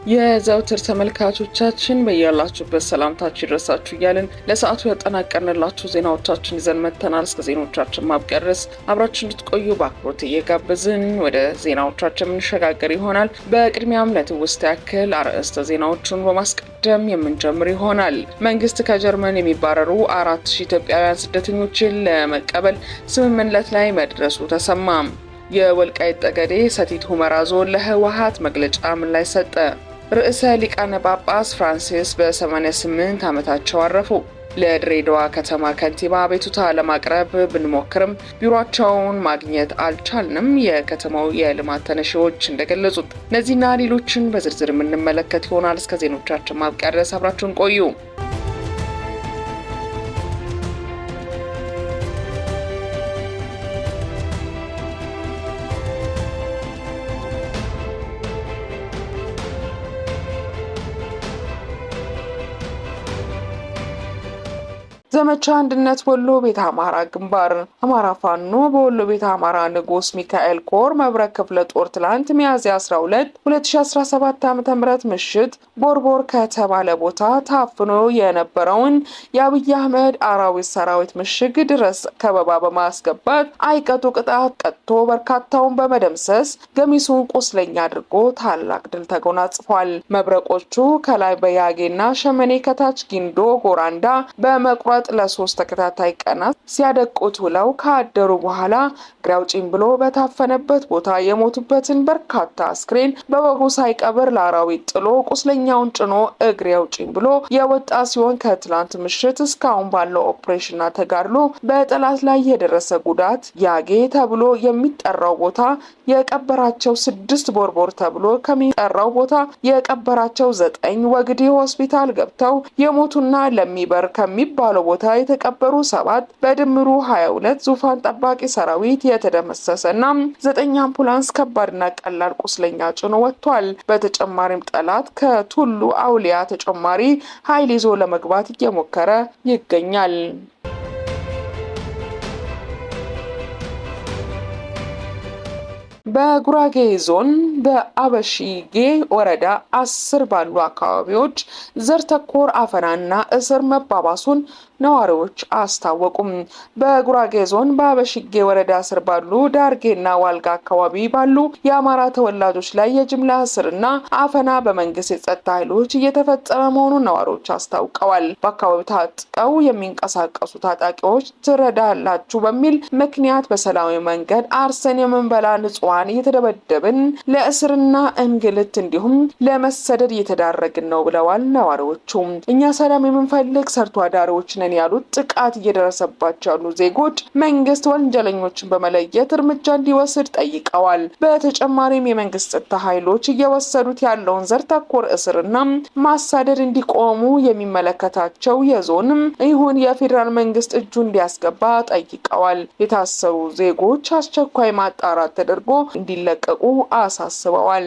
የዘውትር ተመልካቾቻችን በያላችሁበት ሰላምታችን ይድረሳችሁ እያልን ለሰዓቱ ያጠናቀርንላችሁ ዜናዎቻችን ይዘን መጥተናል። እስከ ዜናዎቻችን ማብቂያ ድረስ አብራችሁ እንድትቆዩ በአክብሮት እየጋበዝን ወደ ዜናዎቻችን የምንሸጋገር ይሆናል። በቅድሚያም ለትውስታ ያክል አርዕስተ ዜናዎቹን በማስቀደም የምንጀምር ይሆናል። መንግስት ከጀርመን የሚባረሩ 4000 ኢትዮጵያውያን ስደተኞችን ለመቀበል ስምምነት ላይ መድረሱ ተሰማ። የወልቃይት ጠገዴ ሰቲት ሁመራ ዞን ለህወሓት መግለጫ ምላሽ ሰጠ። ርዕሰ ሊቃነ ጳጳስ ፍራንሲስ በ88 ዓመታቸው አረፉ። ለድሬዳዋ ከተማ ከንቲባ አቤቱታ ለማቅረብ ብንሞክርም ቢሮአቸውን ማግኘት አልቻልንም። የከተማው የልማት ተነሺዎች እንደገለጹት እነዚህና ሌሎችን በዝርዝር የምንመለከት ይሆናል። እስከ ዜናዎቻችን ማብቂያ ድረስ አብራችሁን ቆዩ። ዘመቻ አንድነት ወሎ ቤተ አማራ ግንባር አማራ ፋኖ በወሎ ቤተ አማራ ንጉስ ሚካኤል ኮር መብረቅ ክፍለ ጦር ትላንት ሚያዝያ 12 2017 ዓ.ም ምሽት ቦርቦር ከተባለ ቦታ ታፍኖ የነበረውን የአብይ አህመድ አራዊት ሰራዊት ምሽግ ድረስ ከበባ በማስገባት አይቀጡ ቅጣት ቀጥቶ በርካታውን በመደምሰስ ገሚሱን ቁስለኛ አድርጎ ታላቅ ድል ተጎናጽፏል። መብረቆቹ ከላይ በያጌና ሸመኔ ከታች ጊንዶ ጎራንዳ በመቁረጥ ለሶስት ተከታታይ ቀናት ሲያደቁት ውለው ካደሩ በኋላ ግራውጪን ብሎ በታፈነበት ቦታ የሞቱበትን በርካታ አስክሬን በወጉ ሳይቀብር ለአራዊት ጥሎ ቁስለኛውን ጭኖ እግሬውጪን ብሎ የወጣ ሲሆን ከትላንት ምሽት እስካሁን ባለው ኦፕሬሽንና ተጋድሎ በጠላት ላይ የደረሰ ጉዳት ያጌ ተብሎ የሚጠራው ቦታ የቀበራቸው 6 ቦርቦር ተብሎ ከሚጠራው ቦታ የቀበራቸው 9 ወግዲ ሆስፒታል ገብተው የሞቱና ለሚበር ከሚባለው ቦታ የተቀበሩ 7 በድምሩ 22 ዙፋን ጠባቂ ሰራዊት የተደመሰሰና 9 አምቡላንስ ከባድና ቀላል ቁስለኛ ጭኖ ወጥቷል። በተጨማሪም ጠላት ከቱሉ አውሊያ ተጨማሪ ኃይል ይዞ ለመግባት እየሞከረ ይገኛል። በጉራጌ ዞን በአበሺጌ ወረዳ 10 ባሉ አካባቢዎች ዘር ተኮር አፈናና እስር መባባሱን ነዋሪዎች አስታወቁም። በጉራጌ ዞን በአበሺጌ ወረዳ 10 ባሉ ዳርጌና ዋልጋ አካባቢ ባሉ የአማራ ተወላጆች ላይ የጅምላ እስርና አፈና በመንግስት የጸጥታ ኃይሎች እየተፈጸመ መሆኑን ነዋሪዎች አስታውቀዋል። በአካባቢው ታጥቀው የሚንቀሳቀሱ ታጣቂዎች ትረዳላችሁ በሚል ምክንያት በሰላማዊ መንገድ አርሰን የምንበላ ንጹሃን እየተደበደብን ለእስርና እንግልት እንዲሁም ለመሰደድ እየተዳረግን ነው ብለዋል ነዋሪዎቹ። እኛ ሰላም የምንፈልግ ሰርቶ አዳሪዎች ነን ያሉት ጥቃት እየደረሰባቸው ያሉ ዜጎች መንግስት ወንጀለኞችን በመለየት እርምጃ እንዲወስድ ጠይቀዋል። በተጨማሪም የመንግስት ጸጥታ ኃይሎች እየወሰዱት ያለውን ዘር ተኮር እስርና ማሳደድ እንዲቆሙ የሚመለከታቸው የዞንም ይሁን የፌዴራል መንግስት እጁ እንዲያስገባ ጠይቀዋል። የታሰሩ ዜጎች አስቸኳይ ማጣራት ተደርጎ እንዲለቀቁ አሳስበዋል።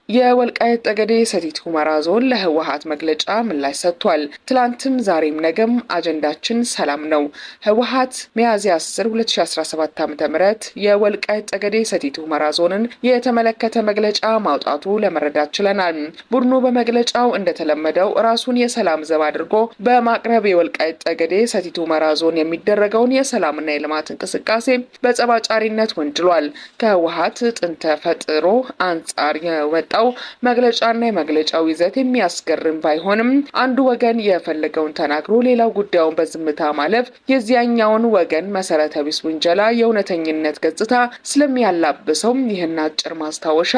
የወልቃይት ጠገዴ ሰቲት ሁመራ ዞን ለህወሓት መግለጫ ምላሽ ሰጥቷል። ትላንትም ዛሬም ነገም አጀንዳችን ሰላም ነው። ህወሓት ሚያዝያ 10 2017 ዓ.ም የወልቃይት ጠገዴ ሰቲት ሁመራ ዞንን የተመለከተ መግለጫ ማውጣቱ ለመረዳት ችለናል። ቡድኑ በመግለጫው እንደተለመደው ራሱን የሰላም ዘብ አድርጎ በማቅረብ የወልቃይት ጠገዴ ሰቲት ሁመራ ዞን የሚደረገውን የሰላምና የልማት እንቅስቃሴ በጸባጫሪነት ወንጅሏል። ከህወሓት ጥንተ ፈጥሮ አንጻር የወጣ መግለጫና የመግለጫው ይዘት የሚያስገርም ባይሆንም አንዱ ወገን የፈለገውን ተናግሮ ሌላው ጉዳዩን በዝምታ ማለፍ የዚያኛውን ወገን መሰረተ ቢስ ውንጀላ የእውነተኝነት ገጽታ ስለሚያላብሰው ይህን አጭር ማስታወሻ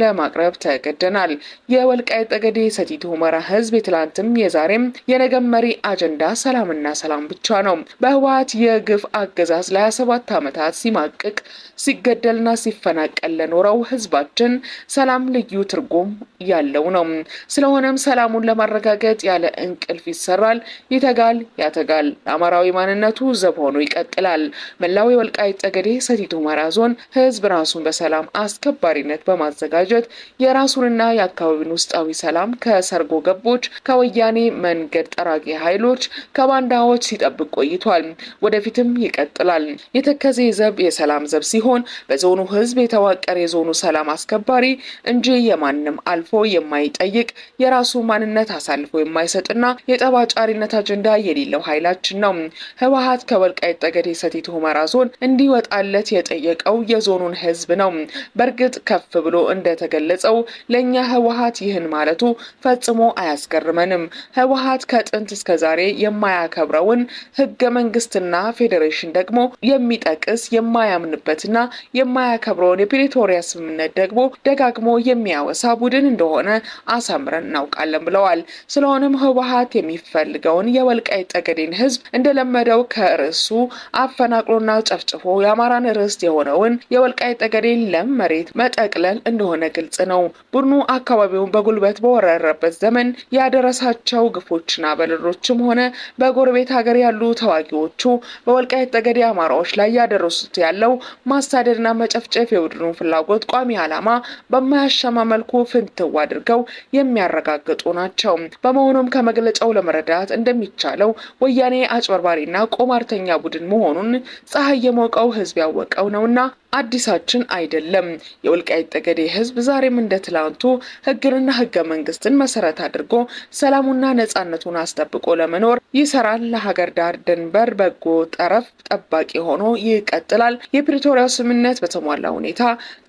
ለማቅረብ ተገደናል። የወልቃይት ጠገዴ ሰቲት ሁመራ ህዝብ የትላንትም የዛሬም የነገም መሪ አጀንዳ ሰላምና ሰላም ብቻ ነው። በህወሓት የግፍ አገዛዝ ለ27 ዓመታት ሲማቅቅ ሲገደልና ሲፈናቀል ለኖረው ህዝባችን ሰላም ልዩ ትርጉም ያለው ነው። ስለሆነም ሰላሙን ለማረጋገጥ ያለ እንቅልፍ ይሰራል፣ ይተጋል፣ ያተጋል። አማራዊ ማንነቱ ዘብ ሆኖ ይቀጥላል። መላው የወልቃይት ጠገዴ ሰቲት ሁመራ ዞን ህዝብ ራሱን በሰላም አስከባሪነት በማዘጋጀት የራሱንና የአካባቢውን ውስጣዊ ሰላም ከሰርጎ ገቦች፣ ከወያኔ መንገድ ጠራጊ ኃይሎች፣ ከባንዳዎች ሲጠብቅ ቆይቷል። ወደፊትም ይቀጥላል። የተከዜ ዘብ የሰላም ዘብ ሲሆን በዞኑ ህዝብ የተዋቀረ የዞኑ ሰላም አስከባሪ እንጂ የማንም አልፎ የማይጠይቅ የራሱ ማንነት አሳልፎ የማይሰጥና የጠባጫሪነት አጀንዳ የሌለው ኃይላችን ነው። ህወሓት ከወልቃይት ጠገዴ ሰቲት ሁመራ ዞን እንዲወጣለት የጠየቀው የዞኑን ህዝብ ነው። በእርግጥ ከፍ ብሎ እንደተገለጸው ለኛ ህወሓት ይህን ማለቱ ፈጽሞ አያስገርመንም። ህወሓት ከጥንት እስከ ዛሬ የማያከብረውን ህገ መንግስትና ፌዴሬሽን ደግሞ የሚጠቅስ የማያምንበትና የማያከብረውን የፕሪቶሪያ ስምምነት ደግሞ ደጋግሞ የሚያወሳ ቡድን እንደሆነ አሳምረን እናውቃለን ብለዋል። ስለሆነም ህወሓት የሚፈልገውን የወልቃይት ጠገዴን ህዝብ እንደለመደው ከርዕሱ አፈናቅሎና ጨፍጭፎ የአማራን ርስት የሆነውን የወልቃይት ጠገዴን ለም መሬት መጠቅለል እንደሆነ ግልጽ ነው። ቡድኑ አካባቢውን በጉልበት በወረረበት ዘመን ያደረሳቸው ግፎችና በደሎችም ሆነ በጎረቤት ሀገር ያሉ ተዋጊዎቹ በወልቃይት ጠገዴ አማራዎች ላይ ያደረሱት ያለው ማሳደድና መጨፍጨፍ የቡድኑ ፍላጎት ቋሚ ዓላማ በማያሻማ መልኩ ፍንትው አድርገው የሚያረጋግጡ ናቸው። በመሆኑም ከመግለጫው ለመረዳት እንደሚቻለው ወያኔ አጭበርባሪና ቆማርተኛ ቡድን መሆኑን ፀሐይ የሞቀው ህዝብ ያወቀው ነውና አዲሳችን አይደለም። የወልቃይት ጠገዴ ህዝብ ዛሬም እንደ ትላንቱ ህግንና ህገ መንግስትን መሰረት አድርጎ ሰላሙና ነጻነቱን አስጠብቆ ለመኖር ይሰራል። ለሀገር ዳር ድንበር በጎ ጠረፍ ጠባቂ ሆኖ ይቀጥላል። የፕሪቶሪያው ስምምነት በተሟላ ሁኔታ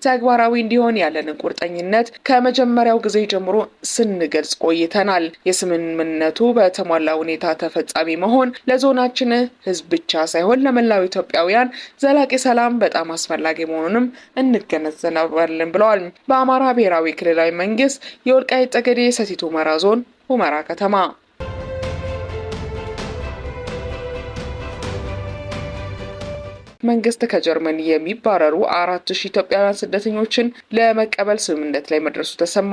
ተግባራዊ እንዲሆን ያለንን ቁርጠኝነት ከመጀመሪያው ጊዜ ጀምሮ ስንገልጽ ቆይተናል። የስምምነቱ በተሟላ ሁኔታ ተፈጻሚ መሆን ለዞናችን ህዝብ ብቻ ሳይሆን ለመላው ኢትዮጵያውያን ዘላቂ ሰላም በጣም አስፈላጊ መሆኑንም እንገነዘባለን ብለዋል። በአማራ ብሔራዊ ክልላዊ መንግስት የወልቃይት ጠገዴ ሰቲት ሁመራ ዞን ሁመራ ከተማ መንግስት ከጀርመን የሚባረሩ 4000 ኢትዮጵያውያን ስደተኞችን ለመቀበል ስምምነት ላይ መድረሱ ተሰማ።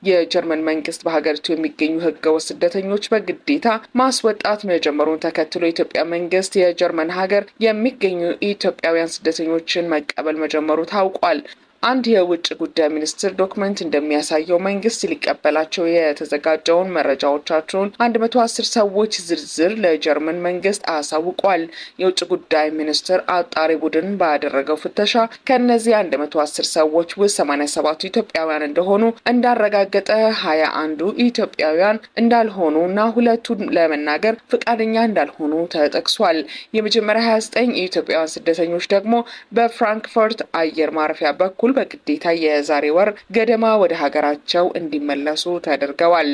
የጀርመን መንግስት በሀገሪቱ የሚገኙ ህገወጥ ስደተኞች በግዴታ ማስወጣት መጀመሩን ተከትሎ የኢትዮጵያ መንግስት የጀርመን ሀገር የሚገኙ ኢትዮጵያውያን ስደተኞችን መቀበል መጀመሩ ታውቋል። አንድ የውጭ ጉዳይ ሚኒስትር ዶክመንት እንደሚያሳየው መንግስት ሊቀበላቸው የተዘጋጀውን መረጃዎቻቸውን 110 ሰዎች ዝርዝር ለጀርመን መንግስት አሳውቋል። የውጭ ጉዳይ ሚኒስትር አጣሪ ቡድን ባደረገው ፍተሻ ከነዚህ 110 ሰዎች ውስጥ 87ቱ ኢትዮጵያውያን እንደሆኑ እንዳረጋገጠ 21ዱ ኢትዮጵያውያን እንዳልሆኑና ሁለቱ ለመናገር ፈቃደኛ እንዳልሆኑ ተጠቅሷል። የመጀመሪያ 29 ኢትዮጵያውያን ስደተኞች ደግሞ በፍራንክፈርት አየር ማረፊያ በኩል በግዴታ የዛሬ ወር ገደማ ወደ ሀገራቸው እንዲመለሱ ተደርገዋል።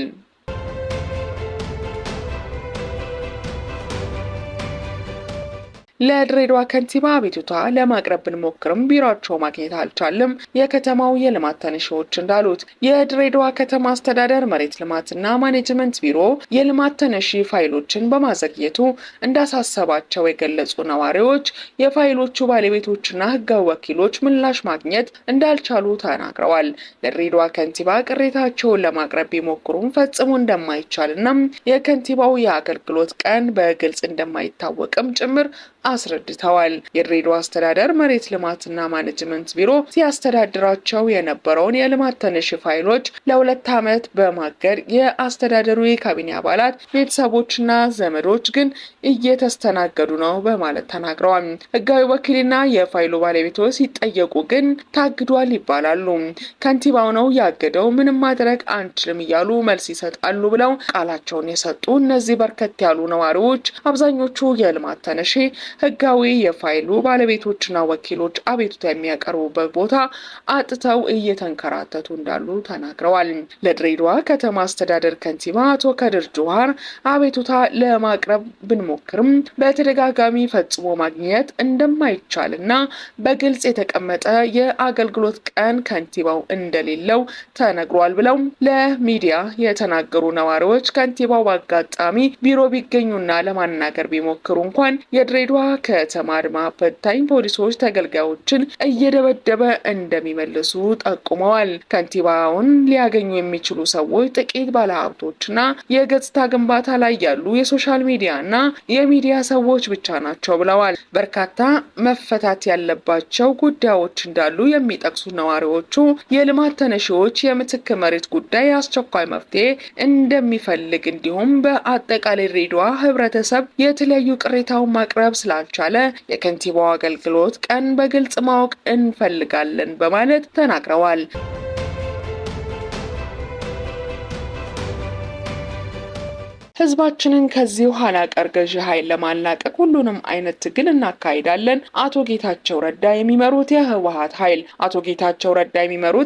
ለድሬዳዋ ከንቲባ አቤቱታ ለማቅረብ ብንሞክርም ቢሮአቸው ማግኘት አልቻለም። የከተማው የልማት ተነሺዎች እንዳሉት የድሬዳዋ ከተማ አስተዳደር መሬት ልማትና ማኔጅመንት ቢሮ የልማት ተነሺ ፋይሎችን በማዘግየቱ እንዳሳሰባቸው የገለጹ ነዋሪዎች የፋይሎቹ ባለቤቶችና ህጋዊ ወኪሎች ምላሽ ማግኘት እንዳልቻሉ ተናግረዋል። ለድሬዳዋ ከንቲባ ቅሬታቸውን ለማቅረብ ቢሞክሩም ፈጽሞ እንደማይቻልና የከንቲባው የአገልግሎት ቀን በግልጽ እንደማይታወቅም ጭምር አስረድተዋል። የድሬዳዋ አስተዳደር መሬት ልማትና ማኔጅመንት ቢሮ ሲያስተዳድራቸው የነበረውን የልማት ተነሺ ፋይሎች ለ2 ዓመት በማገድ የአስተዳደሩ የካቢኔ አባላት ቤተሰቦችና ዘመዶች ግን እየተስተናገዱ ነው በማለት ተናግረዋል። ህጋዊ ወኪልና የፋይሉ ባለቤቶች ሲጠየቁ ግን ታግዷል ይባላሉ። ከንቲባው ነው ያገደው፣ ምንም ማድረግ አንችልም እያሉ መልስ ይሰጣሉ ብለው ቃላቸውን የሰጡ እነዚህ በርከት ያሉ ነዋሪዎች አብዛኞቹ የልማት ተነሺ ህጋዊ የፋይሉ ባለቤቶችና ወኪሎች አቤቱታ የሚያቀርቡበት ቦታ አጥተው እየተንከራተቱ እንዳሉ ተናግረዋል። ለድሬዳዋ ከተማ አስተዳደር ከንቲባ አቶ ከድር ጁሃር አቤቱታ ለማቅረብ ብንሞክርም በተደጋጋሚ ፈጽሞ ማግኘት እንደማይቻልና በግልጽ የተቀመጠ የአገልግሎት ቀን ከንቲባው እንደሌለው ተነግሯል ብለው ለሚዲያ የተናገሩ ነዋሪዎች ከንቲባው በአጋጣሚ ቢሮ ቢገኙና ለማናገር ቢሞክሩ እንኳን የድሬዳዋ ከተማ አድማ በታኝ ፖሊሶች ተገልጋዮችን እየደበደበ እንደሚመልሱ ጠቁመዋል። ከንቲባውን ሊያገኙ የሚችሉ ሰዎች ጥቂት ባለሀብቶችና የገጽታ ግንባታ ላይ ያሉ የሶሻል ሚዲያና የሚዲያ ሰዎች ብቻ ናቸው ብለዋል። በርካታ መፈታት ያለባቸው ጉዳዮች እንዳሉ የሚጠቅሱት ነዋሪዎቹ የልማት ተነሺዎች የምትክ መሬት ጉዳይ አስቸኳይ መፍትሄ እንደሚፈልግ እንዲሁም በአጠቃላይ ድሬዳዋ ህብረተሰብ የተለያዩ ቅሬታውን ማቅረብ ስላልቻለ የከንቲባው አገልግሎት ቀን በግልጽ ማወቅ እንፈልጋለን በማለት ተናግረዋል። ህዝባችንን ከዚህ ኋላ ቀር ገዢ ኃይል ለማላቀቅ ሁሉንም አይነት ትግል እናካሂዳለን። አቶ ጌታቸው ረዳ የሚመሩት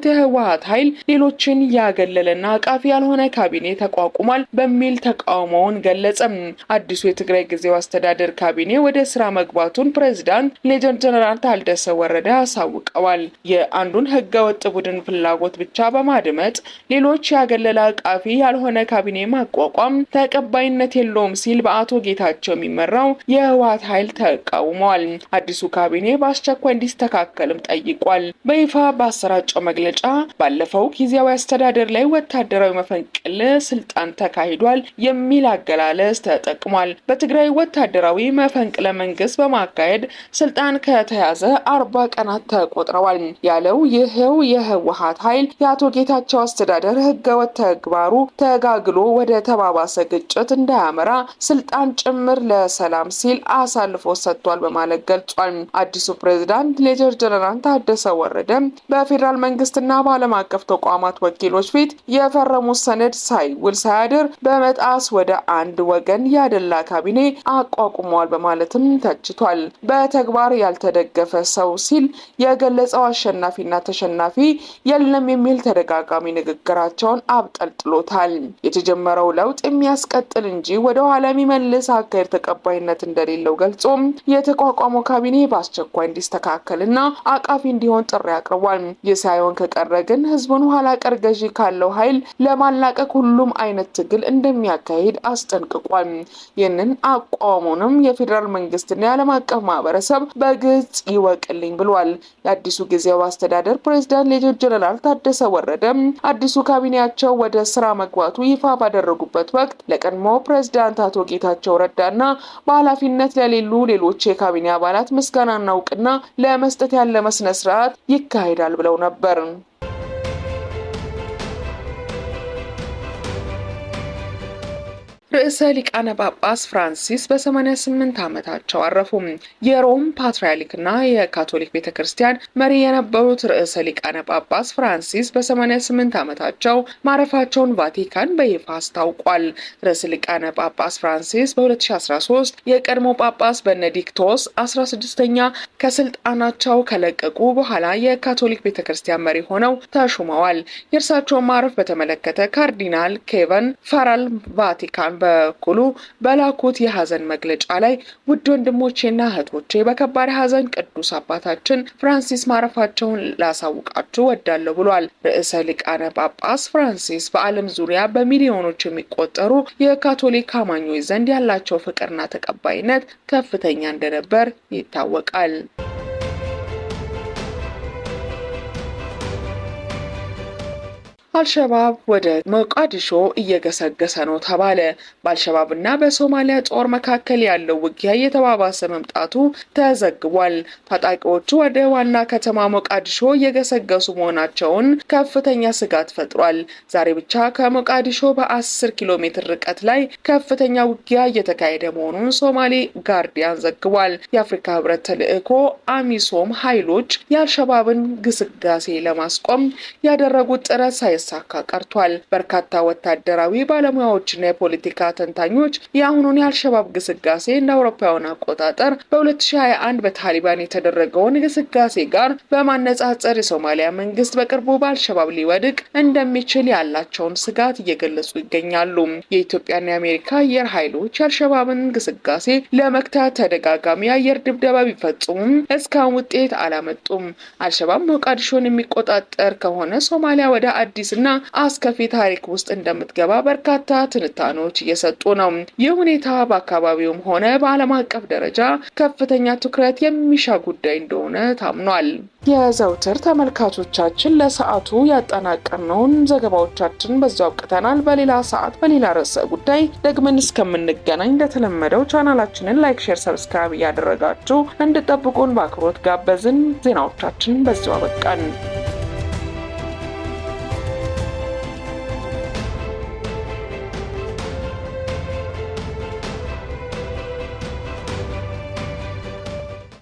የህወሓት ኃይል ሌሎችን ያገለለና አቃፊ ያልሆነ ካቢኔ ተቋቁሟል በሚል ተቃውሞውን ገለጸም። አዲሱ የትግራይ ጊዜያዊ አስተዳደር ካቢኔ ወደ ስራ መግባቱን ፕሬዝዳንት ሌተናንት ጀነራል ታደሰ ወረደ አሳውቀዋል። የአንዱን ህገወጥ ቡድን ፍላጎት ብቻ በማድመጥ ሌሎች ያገለለ አቃፊ ያልሆነ ካቢኔ ማቋቋም ተቀባይነት የለውም ሲል በአቶ ጌታቸው የሚመራው የህወሓት ኃይል ተቃውሟል። አዲሱ ካቢኔ በአስቸኳይ እንዲስተካከልም ጠይቋል። በይፋ ባሰራጨው መግለጫ ባለፈው ጊዜያዊ አስተዳደር ላይ ወታደራዊ መፈንቅለ ስልጣን ተካሂዷል የሚል አገላለጽ ተጠቅሟል። በትግራይ ወታደራዊ መፈንቅለ መንግስት በማካሄድ ስልጣን ከተያዘ 40 ቀናት ተቆጥረዋል ያለው ይህው የህወሓት ኃይል የአቶ ጌታቸው አስተዳደር ህገወጥ ተግባሩ ተጋግሎ ወደ ተባባሰ ግጭት እንዳያመራ ስልጣን ጭምር ለሰላም ሲል አሳልፎ ሰጥቷል በማለት ገልጿል። አዲሱ ፕሬዝዳንት ሌተናንት ጀነራል ታደሰ ወረደ በፌዴራል መንግስትና በዓለም አቀፍ ተቋማት ወኪሎች ፊት የፈረሙት ሰነድ ሳይውል ሳያድር በመጣስ ወደ አንድ ወገን ያደላ ካቢኔ አቋቁመዋል በማለትም ተችቷል። በተግባር ያልተደገፈ ሰው ሲል የገለጸው አሸናፊና ተሸናፊ የለም የሚል ተደጋጋሚ ንግግራቸውን አብጠልጥሎታል። የተጀመረው ለውጥ የሚያስቀጥል እንጂ ወደ ኋላ የሚመልስ አካሄድ ተቀባይነት እንደሌለው ገልጾ የተቋቋመው ካቢኔ በአስቸኳይ እንዲስተካከልና አቃፊ እንዲሆን ጥሪ አቅርቧል። ይህ ሳይሆን ከቀረ ግን ህዝቡን ኋላ ቀር ገዢ ካለው ኃይል ለማላቀቅ ሁሉም አይነት ትግል እንደሚያካሂድ አስጠንቅቋል። ይህንን አቋሙንም የፌዴራል መንግስትና የዓለም አቀፍ ማህበረሰብ በግልጽ ይወቅልኝ ብሏል። የአዲሱ ጊዜያዊ አስተዳደር ፕሬዝዳንት ሌተናንት ጀነራል ታደሰ ወረደ አዲሱ ካቢኔያቸው ወደ ስራ መግባቱ ይፋ ባደረጉበት ወቅት ለቀድሞ ፕሬዝዳንት አቶ ጌታቸው ረዳና በኃላፊነት ለሌሉ ሌሎች የካቢኔ አባላት ምስጋናና እውቅና ለመስጠት ያለመ ስነ ስርዓት ይካሄዳል ብለው ነበር። ርዕሰ ሊቃነ ጳጳስ ፍራንሲስ በ88 ዓመታቸው አረፉ። የሮም ፓትርያርክና የካቶሊክ ቤተክርስቲያን መሪ የነበሩት ርዕሰ ሊቃነ ጳጳስ ፍራንሲስ በ88 ዓመታቸው ማረፋቸውን ቫቲካን በይፋ አስታውቋል። ርዕሰ ሊቃነ ጳጳስ ፍራንሲስ በ2013 የቀድሞ ጳጳስ ቤኔዲክቶስ 16ኛ ከስልጣናቸው ከለቀቁ በኋላ የካቶሊክ ቤተክርስቲያን መሪ ሆነው ተሹመዋል። የእርሳቸውን ማረፍ በተመለከተ ካርዲናል ኬቨን ፋራል ቫቲካን በኩሉ በላኩት የሐዘን መግለጫ ላይ ውድ ወንድሞቼና እህቶቼ በከባድ ሐዘን ቅዱስ አባታችን ፍራንሲስ ማረፋቸውን ላሳውቃችሁ ወዳለሁ ብሏል። ርዕሰ ሊቃነ ጳጳስ ፍራንሲስ በዓለም ዙሪያ በሚሊዮኖች የሚቆጠሩ የካቶሊክ አማኞች ዘንድ ያላቸው ፍቅርና ተቀባይነት ከፍተኛ እንደነበር ይታወቃል። አልሸባብ ወደ ሞቃዲሾ እየገሰገሰ ነው ተባለ። በአልሸባብና በሶማሊያ ጦር መካከል ያለው ውጊያ እየተባባሰ መምጣቱ ተዘግቧል። ታጣቂዎቹ ወደ ዋና ከተማ ሞቃዲሾ እየገሰገሱ መሆናቸውን ከፍተኛ ስጋት ፈጥሯል። ዛሬ ብቻ ከሞቃዲሾ በ10 ኪሎ ሜትር ርቀት ላይ ከፍተኛ ውጊያ እየተካሄደ መሆኑን ሶማሌ ጋርዲያን ዘግቧል። የአፍሪካ ህብረት ተልዕኮ አሚሶም ኃይሎች የአልሸባብን ግስጋሴ ለማስቆም ያደረጉት ጥረት ሳይሳካ ቀርቷል። በርካታ ወታደራዊ ባለሙያዎችና የፖለቲካ ተንታኞች የአሁኑን የአልሸባብ ግስጋሴ እንደ አውሮፓውያን አቆጣጠር በ2021 በታሊባን የተደረገውን ግስጋሴ ጋር በማነጻጸር የሶማሊያ መንግስት በቅርቡ በአልሸባብ ሊወድቅ እንደሚችል ያላቸውን ስጋት እየገለጹ ይገኛሉ። የኢትዮጵያና የአሜሪካ አየር ኃይሎች የአልሸባብን ግስጋሴ ለመክታት ተደጋጋሚ የአየር ድብደባ ቢፈጽሙም እስካሁን ውጤት አላመጡም። አልሸባብ ሞቃዲሾን የሚቆጣጠር ከሆነ ሶማሊያ ወደ አዲስ አዲስና አስከፊ ታሪክ ውስጥ እንደምትገባ በርካታ ትንታኔዎች እየሰጡ ነው። ይህ ሁኔታ በአካባቢውም ሆነ በዓለም አቀፍ ደረጃ ከፍተኛ ትኩረት የሚሻ ጉዳይ እንደሆነ ታምኗል። የዘውትር ተመልካቾቻችን ለሰዓቱ ያጠናቀርነውን ዘገባዎቻችን በዛው አብቅተናል። በሌላ ሰዓት በሌላ ርዕሰ ጉዳይ ደግመን እስከምንገናኝ እንደተለመደው ቻናላችንን ላይክ፣ ሼር፣ ሰብስክራይብ እያደረጋችሁ እንድጠብቁን በአክብሮት ጋበዝን። ዜናዎቻችን በዛው አበቃን።